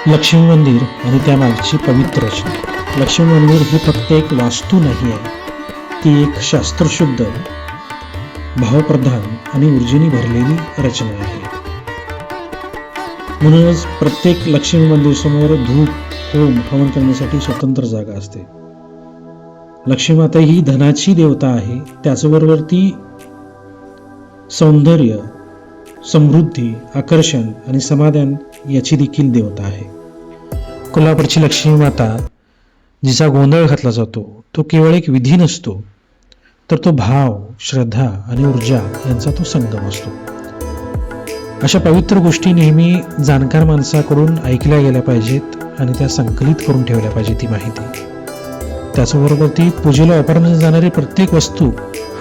लक्ष्मी मंदिर आणि त्यामागची पवित्र रचना. लक्ष्मी मंदिर ही फक्त एक वास्तू नाही आहे, ती एक शास्त्रशुद्ध, भावप्रधान आणि ऊर्जेने भरलेली रचना आहे. म्हणूनच प्रत्येक लक्ष्मी मंदिर समोर धूप, होम, हवन करण्यासाठी स्वतंत्र जागा असते. लक्ष्मी माता ही धनाची देवता आहे, त्याचबरोबर ती सौंदर्य, समृद्धी, आकर्षण आणि समाधान याची देखील देवता आहे. कोल्हापूरची लक्ष्मी माता जिचा गोंधळ घातला जातो तो केवळ एक विधी नसतो, तर तो भाव, श्रद्धा आणि ऊर्जा यांचा तो संगम असतो. अशा पवित्र गोष्टी नेहमी जाणकार माणसाकडून ऐकल्या गेल्या पाहिजेत आणि त्या संकलित करून ठेवल्या पाहिजे ती माहिती. त्याचबरोबर ती पूजेला वापरण्यात जाणारी प्रत्येक वस्तू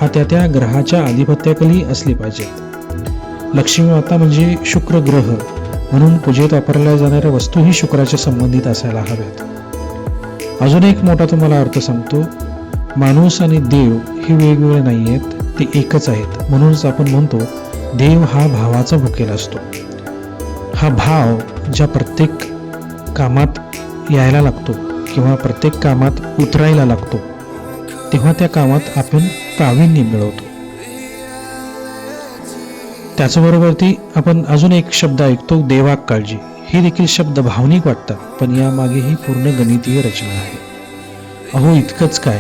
हा त्या ग्रहाच्या आधिपत्याखाली असली पाहिजेत. लक्ष्मी माता म्हणजे शुक्र ग्रह, म्हणून पूजेत वापरल्या जाणाऱ्या वस्तूही शुक्राच्या संबंधित असायला हव्यात. अजून एक मोठा तुम्हाला अर्थ सांगतो, माणूस आणि देव हे वेगवेगळे नाही आहेत, ते एकच आहेत. म्हणूनच आपण म्हणतो देव हा भावाचा भुकेला असतो. हा भाव ज्या प्रत्येक कामात यायला लागतो किंवा प्रत्येक कामात उतरायला लागतो, तेव्हा त्या कामात आपण प्रावीण्य मिळवतो. त्याचबरोबर आपण अजून एक शब्द ऐकतो, देवाक काळजी. हे देखील शब्द भावनिक वाटतात, पण यामागेही पूर्ण गणितीय रचना आहे. अहो इतकंच काय,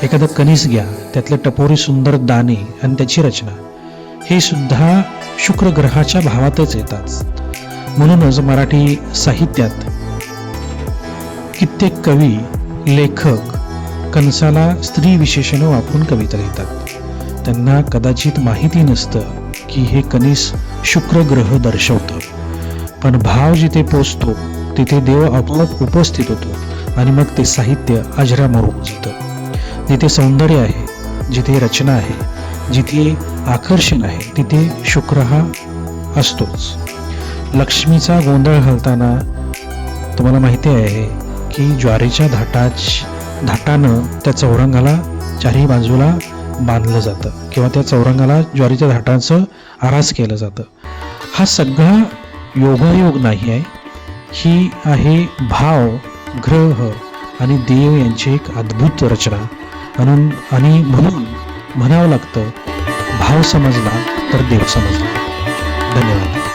एखादं कणीस घ्या, त्यातले टपोरी सुंदर दाणे आणि त्याची रचना, हे सुद्धा शुक्र ग्रहाच्या भावातच येतात. म्हणूनच मराठी साहित्यात कित्येक कवी, लेखक कणसाला स्त्री विशेषण वापरून कविता लिहितात. त्यांना कदाचित माहिती नसतं की हे कणीस शुक्र ग्रह दर्शवतं, पण भाव जिथे पोचतो तिथे देव आपोआप उपस्थित होतो आणि मग ते साहित्य अजरामर होऊन जातं. जिथे सौंदर्य आहे, जिथे रचना आहे, जिथे आकर्षण आहे, तिथे शुक्र हा असतोच. लक्ष्मीचा गोंधळ घालताना तुम्हाला माहिती आहे की ज्वारीच्या धाटानं त्या चौरंगाला चारही बाजूला बांधलं जातं किंवा त्या चौरंगाला ज्वारीच्या धाटांचं आरास केलं जातं. हा सगळा योगायोग नाही आहे, ही आहे भाव, ग्रह आणि देव यांची एक अद्भुत रचना. आणि म्हणून म्हणावं लागतं, भाव समजला तर देव समजला. धन्यवाद.